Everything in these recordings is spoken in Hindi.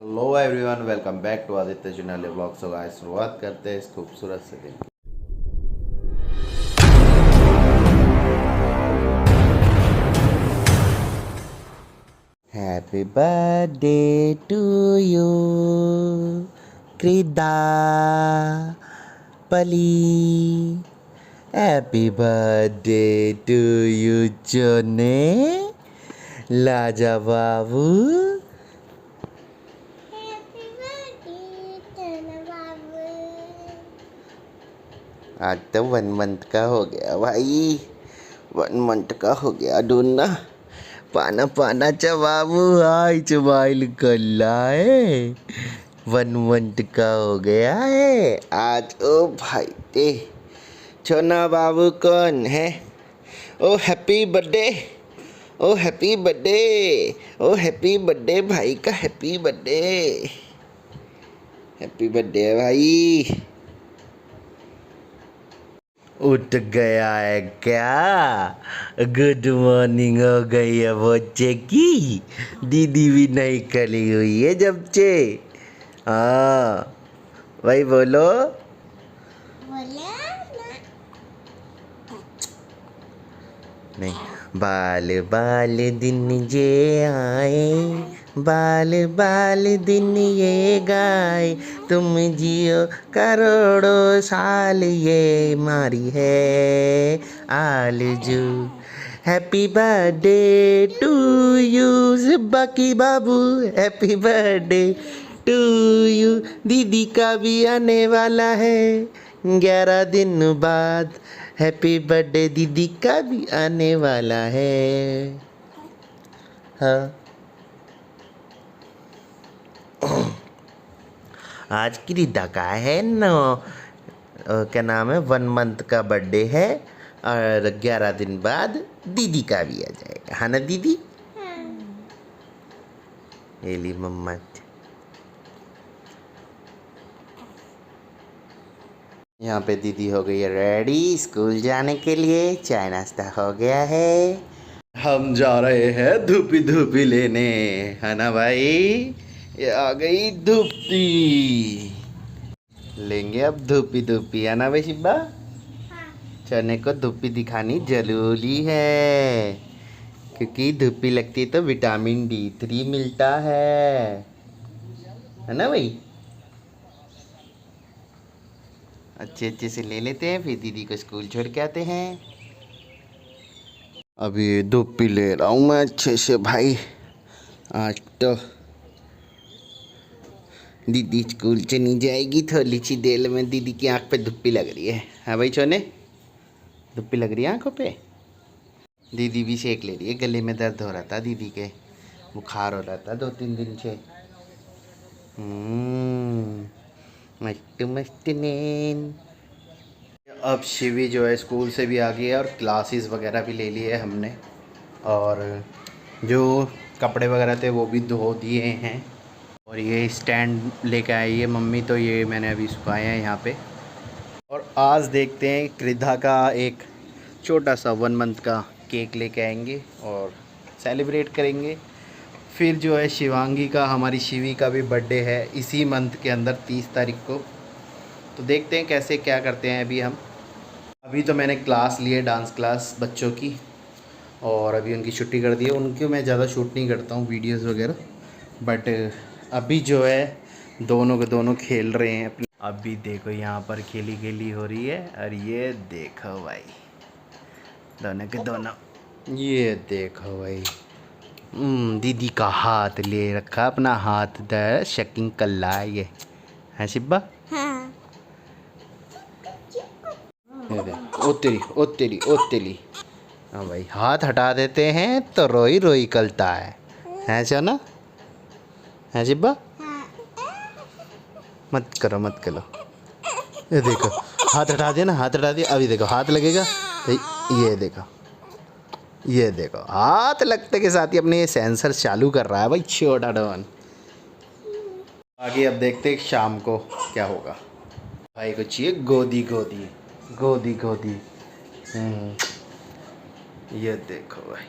Hello everyone, welcome back to Aditya Chunale blog. So guys, शुरुआत करते हैं इस खूबसूरत से दिन। हैप्पी बर्थडे टू यू क्रीदा पली। हैप्पी बर्थडे टू यू जोने लाजा बाबू। आज तो 1 मंथ का हो गया भाई, 1 मंथ का हो गया डूना। पाना पाना चबाबू आई चबाइल कल्ला है। 1 मंथ का हो गया है आज। ओ भाई दे छोना बाबू कौन है? ओ हैप्पी बर्थडे, ओ हैप्पी बर्थडे, ओ हैप्पी बर्थडे भाई का हैप्पी बर्थडे। हैप्पी बर्थडे भाई। उठ गया है क्या? गुड मॉर्निंग हो गई है बच्चे की। दीदी भी नहीं खली हुई है जब से। हाँ भाई बोलो। नहीं, बाल बाल दिन ये आए, बाल बाल दिन ये गाए, तुम जियो करोड़ों साल ये मारी है आलजू। हैप्पी बर्थडे टू यू बाकी बाबू, हैप्पी बर्थडे टू यू। दीदी का भी आने वाला है 11 दिन बाद। हैप्पी बर्थडे दीदी का भी आने वाला है। हाँ, आज की दीदा का है ना, क्या नाम है, 1 मंथ का बर्थडे है और 11 दिन बाद दीदी का भी आ जाएगा, है ना दीदी? ये ली मम्मा। यहाँ पे दीदी हो गई है रेडी स्कूल जाने के लिए। चाय नाश्ता हो गया है। हम जा रहे हैं धूपी धूपी लेने, है ना भाई? ये आ गई धूपी। लेंगे अब धूपी धूपी, है ना भाई शिब्बा? चने को धूपी दिखानी जरूरी है, क्योंकि धूपी लगती है तो विटामिन D3 मिलता है ना भाई? अच्छे अच्छे से ले लेते हैं, फिर दीदी को स्कूल छोड़ के आते हैं। अभी धूपी ले रहा हूँ मैं अच्छे से भाई। आज तो दीदी स्कूल चली जाएगी थोड़ी सी देर में। दीदी की आंख पे धुप्पी लग रही है। हाँ भाई छोने, धुप्पी लग रही है आंखों पे। दीदी भी सेक ले रही है, गले में दर्द हो रहा था दीदी के, बुखार हो रहा था 2-3 दिन से। मस्त मस्त नैन। अब शिवी जो है स्कूल से भी आ गई है और क्लासेस वगैरह भी ले लिए है हमने, और जो कपड़े वगैरह थे वो भी धो दिए हैं। और ये स्टैंड लेके आई है मम्मी, तो ये मैंने अभी सुखाए हैं यहाँ पे। और आज देखते हैं कृधा का एक छोटा सा 1 मंथ का केक लेके आएंगे और सेलिब्रेट करेंगे। फिर जो है शिवांगी का, हमारी शिवी का भी बर्थडे है इसी मंथ के अंदर 30 तारीख को। तो देखते हैं कैसे क्या करते हैं अभी हम। अभी तो मैंने क्लास लिए, डांस क्लास बच्चों की, और अभी उनकी छुट्टी कर दी है। उनकी मैं ज़्यादा शूट नहीं करता हूँ वीडियोस वगैरह, बट अभी जो है दोनों के दोनों खेल रहे हैं अपनी। अभी देखो यहाँ पर खेली खेली हो रही है, और ये देखो भाई दोनों के दोनों, ये देखो भाई। दीदी का हाथ ले रखा, अपना हाथ द शकिंग कल्ला है ये, है शिब्बा? हाँ। ये देख, ओ तेरी ओ तेरी ओ तेरी। हाँ भाई, हाथ हटा देते हैं तो रोई रोई कलता है ना? है शिब्बा? मत करो मत करो। ये देखो, हाथ हटा दिया ना, हाथ हटा दिया। अभी देखो हाथ लगेगा तो ये देखो, ये देखो हाथ लगते के साथ ही अपने ये सेंसर चालू कर रहा है भाई छोटा डॉन। आगे अब देखते हैं शाम को क्या होगा। भाई को चाहिए गोदी गोदी गोदी गोदी। ये देखो भाई,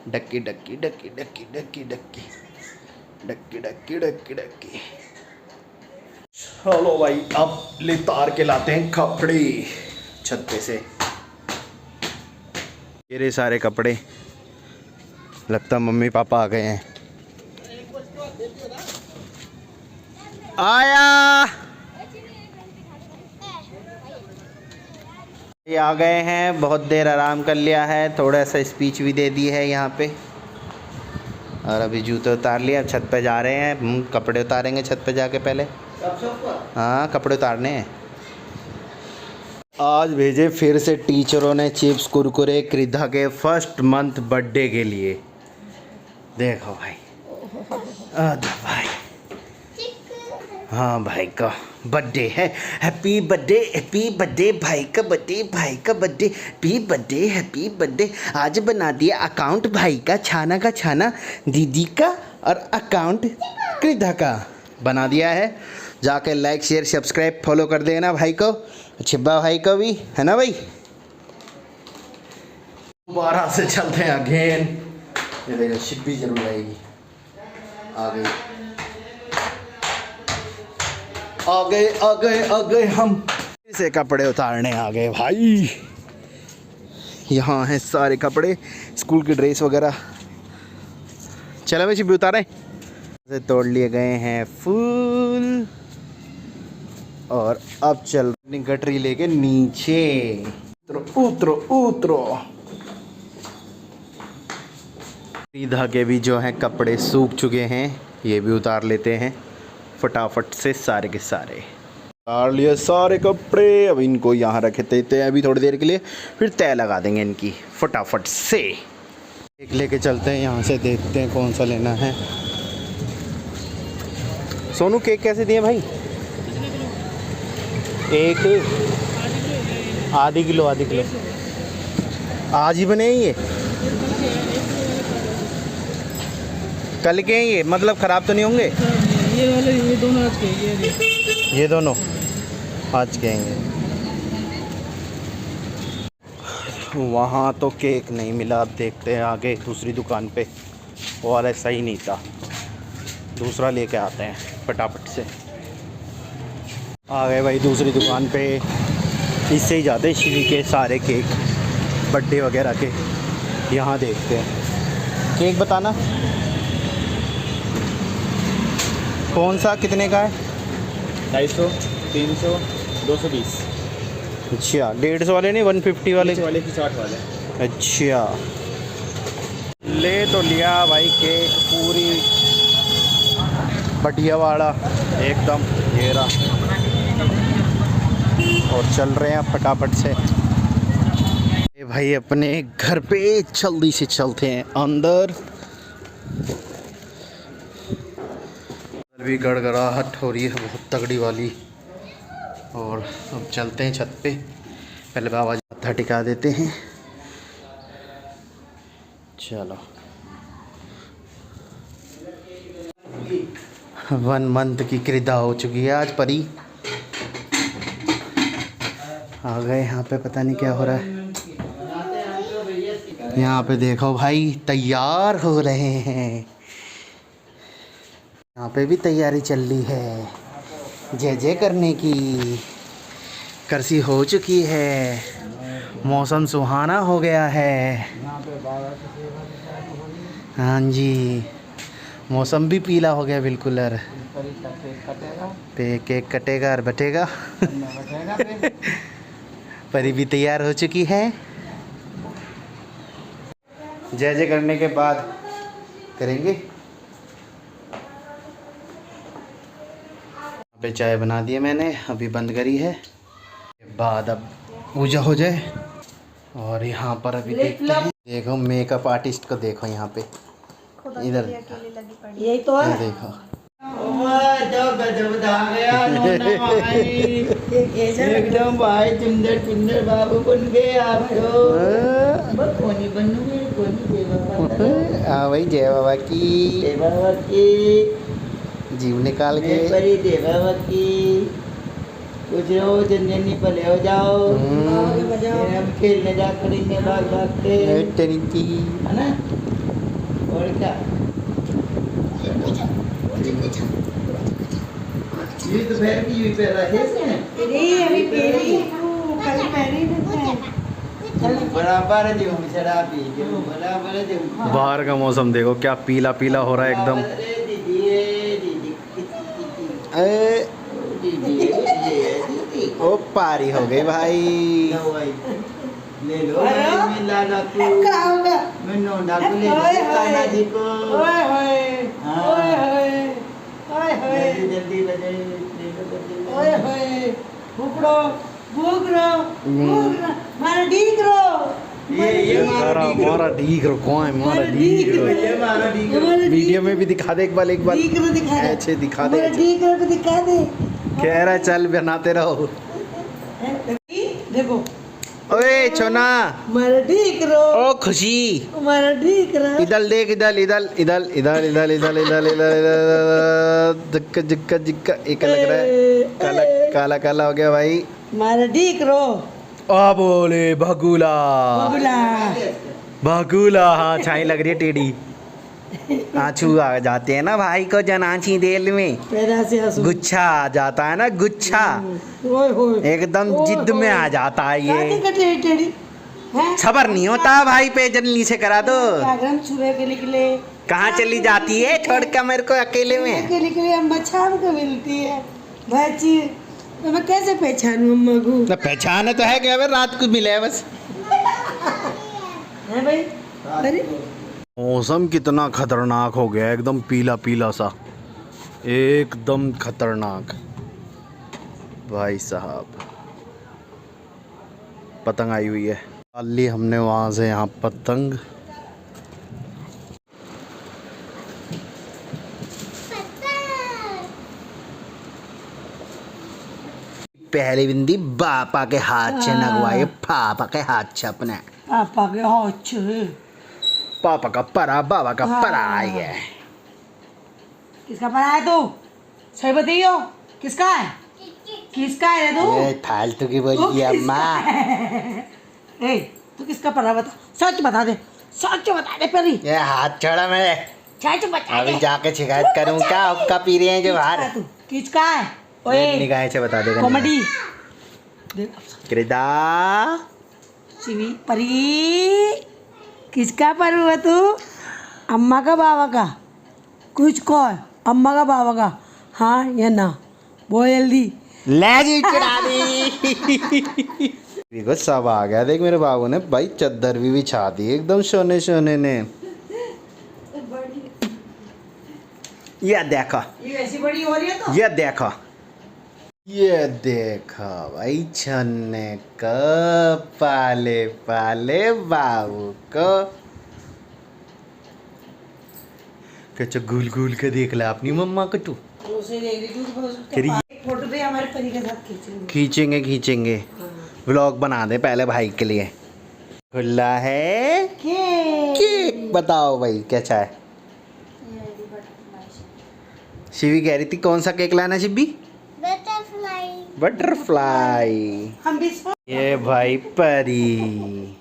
Ducky Ducky Ducky Ducky Ducky Ducky Ducky Ducky Ducky Ducky. चलो भाई अब ले तार के लाते हैं कपड़े छत पे से। ये सारे कपड़े, लगता मम्मी पापा आ गए हैं। आया ये आ गए हैं, बहुत देर आराम कर लिया है, थोड़ा सा स्पीच भी दे दी है यहाँ पे। और अभी जूते उतार लिया, अब छत पे जा रहे हैं। कपड़े उतारेंगे छत पे जाके पहले। हाँ कपड़े उतारने हैं। आज भेजे फिर से टीचरों ने चिप्स कुरकुरे कृधा के फर्स्ट मंथ बर्थडे के लिए। देखो भाई भाई, हाँ भाई का बर्थडे है। हैप्पी बर्थडे भाई का बर्थडे, भाई का बर्थडे, हैप्पी बर्थडे। आज बना दिया अकाउंट भाई का, छाना का छाना दीदी का, और अकाउंट कृधा का बना दिया है। जाके लाइक शेयर सब्सक्राइब फॉलो कर देना भाई को, छिब्बा भाई को भी, है ना भाई। दोबारा से चलते हैं अगेन। ये देखो शिप्पी जरूर आएगी, आ गई, आ गए हम। फिर से कपड़े उतारने आ गए भाई। यहाँ हैं सारे कपड़े, स्कूल की ड्रेस वगैरह। चलो भाई शिप्पी उतारें। तोड़ लिए गए हैं फूल, और अब चल गटरी लेके नीचे। उतरो उतरो उतरो। कृधा के भी जो हैं कपड़े सूख चुके हैं, ये भी उतार लेते हैं फटाफट से सारे के सारे। उतार लिए सारे कपड़े, अब इनको यहाँ रख देते हैं अभी थोड़ी देर के लिए, फिर तय लगा देंगे इनकी फटाफट से। एक लेके चलते हैं यहाँ से, देखते हैं कौन सा लेना है। सोनू केक कैसे दिए भाई? एक आधी किलो आज ही बने ये? कल के हैं ये, मतलब ख़राब तो नहीं होंगे? ये वाले, ये दोनों आज के, ये दोनों आज के हैं। वहाँ तो केक नहीं मिला, अब देखते हैं आगे दूसरी दुकान पे। वो वाला सही नहीं था, दूसरा लेके आते हैं फटाफट से। आ गए भाई दूसरी दुकान पे, इससे ही जाते हैं शिवी के सारे केक बर्थडे वगैरह के। यहाँ देखते हैं केक, बताना कौन सा कितने का है? 250, 300, 220। अच्छा 150 वाले नहीं, 150 वाले की 60 वाले। अच्छा ले तो लिया भाई केक, पूरी बढ़िया वाला एकदम, ये रहा। और चल रहे हैं फटाफट से ये भाई अपने घर पे, जल्दी से चलते हैं अंदर। भी गड़गड़ाहट हो रही है बहुत तगड़ी वाली। और अब चलते हैं छत पे, पहले बाबा जी मत्था टिका देते हैं। चलो 1 मंथ की कृधा हो चुकी है आज। परी आ गए यहाँ पे, पता नहीं क्या हो रहा है यहाँ पे। देखो भाई तैयार हो रहे हैं, यहाँ पे भी तैयारी चल रही है जय जय करने की। करसी हो चुकी है, मौसम सुहाना हो गया है। हाँ जी, मौसम भी पीला हो गया बिल्कुल। यार पे केक कटेगा और बटेगा। परी भी तैयार हो चुकी है। जय जय करने के बाद करेंगे। पे चाय बना दी है मैंने, अभी बंद करी है। बाद अब पूजा हो जाए। और यहाँ पर अभी देखते हैं, देखो मेकअप आर्टिस्ट को देखो यहाँ पे, इधर यही तो है। देखो एकदम भाई सुंदर सुंदर बाबू बन गए आप तो। कोनी बनूंगे, कोनी देवा। हाँ भाई जय बाबा की, जय बाबा की। जीव निकाल के परी देवा की। कुछ रहो चंदनी पले हो जाओ फिर हम खेलने जा करेंगे भाग भाग के है ना और क्या ये तो पैर की हुई पैर है अभी पहली कल पहली बराबर है जो शराब पी के बराबर है जो बाहर का मौसम देखो क्या पीला पीला हो रहा है एकदम। ओ पारी हो गई भाई। ले लो मैं लाला को मैं नोना को ले लो काना जी को ओए होए ओए होए ओए होए जल्दी बजे ले लो जल्दी ओए होए भूखड़ो भूखड़ो भूखड़ो मारा डीकरो ये मारा ढीक रो कौन है मारा ढीक रो। ये मारा डी वीडियो में भी दिखा दे एक बार डीकरो दिखा दे ऐसे दिखा दे। मारा डीकरो को दिखा दे कह रहा है, चल बनाते रहो। देखो ओए छोना मारा डीकरो ओ खुशी मारा डीकरो इधर देख इधर इधर इधर इधर इधर इधर इधर इधर जिक्का जिक्का जिक्का एक लग रहा है काला काला काला हो गया भाई। मारा डीकरो आ बोले भगुला बगुला भगुला। हाँ छाई लग रही है टेढ़ी। आंसू आ जाते हैं ना भाई को जनाची देल में पैदा से हंसू गुच्छा आ जाता है ना गुच्छा ओए होए एकदम जिद में आ जाता है काटे ये। कटे टेढ़ी हैं सबर नहीं होता भाई पे जल्दी से करा दो। जागरण सुबह के निकले कहाँ चली जाती है छोड़ कर मेरे को अकेले में। के निकले अम्मा शाम को मिलती है बच्ची तो मैं कैसे पहचानूं अम्मा को ना पहचाने तो है क्या रात को मिले है बस। है भाई अरे मौसम कितना खतरनाक हो गया एकदम पीला पीला सा एकदम खतरनाक भाई साहब। पतंग आई हुई है ली हमने वहाँ से यहाँ पतंग। पहली बिंदी बापा के हाथ से लगवाई पापा के हाथ से अपने। पापा के हाथ पापा का परा बाबा का परा आई है। किसका पढ़ा है तू सही बताइयो किसका है किसका है तू ये फालतू की बोली अम्मा। ए तू किसका पढ़ा बता सच बता दे परी ये हाथ छोड़ा मेरे सच बता अभी दे जाके शिकायत करूँ क्या हुक्का पी रहे हैं जो बाहर। तू किसका है ओए निगाह से बता देगा कॉमेडी कृदा शिवी परी किसका पर हुआ तू अम्मा का बाबा का कुछ कौन अम्मा का बाबा का हाँ या ना बोल जल्दी ले जी चढ़ा दी। देखो सब आ गया देख मेरे बाबू ने भाई चद्दर भी बिछा दी एकदम सोने सोने ने। ये देखा ये ऐसी बड़ी हो रही है तो ये देखा भाई छन्ने का पाले पाले बाबू को कच्चा गुल गुल के देख ला अपनी मम्मा को तू। उसे देख रही थी फिर फोटो पे हमारे परी के साथ खींचेंगे खींचेंगे व्लॉग बना दे पहले भाई के लिए। खुला है केक बताओ भाई कैसा है। शिवी कह रही थी कौन सा केक लाना शिवी बटरफ्लाई। हम भी ये भाई परी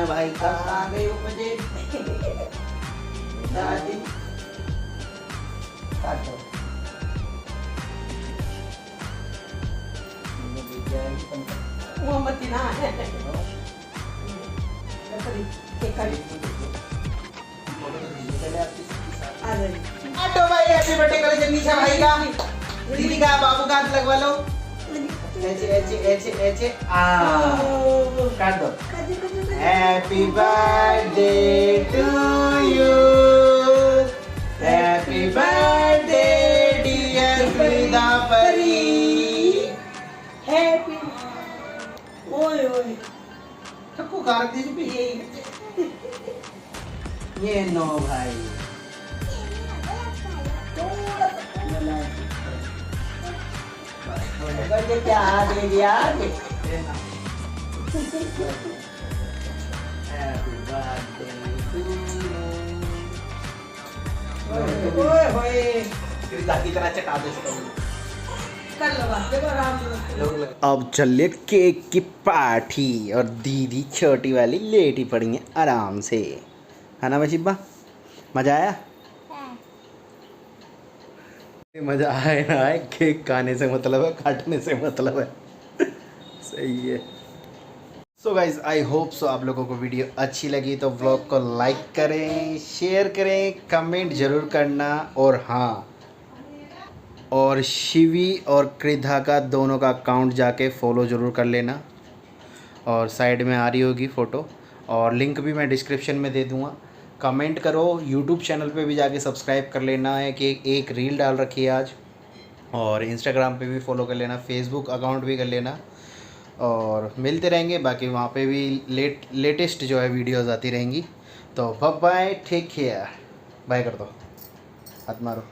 भाई का आ गई वो मुझे दादी काटो मोमबत्ती ना है परी केक काट आ गई काटो भाई हैप्पी बर्थडे करो जन्नीशा भाई का दीदी का बाबू का हाथ लगवा लो ऐसे ऐसे ऐसे ऐसे काट दो happy birthday to you happy birthday dear Frida Pari happy बुखार दी भी ये नो भाई क्या दे दिया Happy birthday to you ओए होए कृष्णा की तरह चटा दे इसको कर लो बात देखो आराम से अब चलिए केक की पार्टी और दीदी छोटी वाली लेटी पड़ी है आराम से, है ना मशीबा? मज़ा आया? मज़ा आए ना आए, केक खाने से मतलब है, काटने से मतलब है। सही है। So guys I hope so आप लोगों को वीडियो अच्छी लगी तो व्लॉग को लाइक करें, शेयर करें, कमेंट ज़रूर करना। और हाँ, और शिवी और कृधा का दोनों का अकाउंट जाके फॉलो ज़रूर कर लेना, और साइड में आ रही होगी फ़ोटो, और लिंक भी मैं डिस्क्रिप्शन में दे दूँगा। कमेंट करो, यूट्यूब चैनल पे भी जाके सब्सक्राइब कर लेना है कि एक रील डाल रखी है आज, और इंस्टाग्राम पे भी फॉलो कर लेना, फेसबुक अकाउंट भी कर लेना, और मिलते रहेंगे बाकी वहाँ पे भी लेटेस्ट जो है वीडियोज़ आती रहेंगी। तो बाय, टेक केयर, बाय कर दो, हाथ मारो।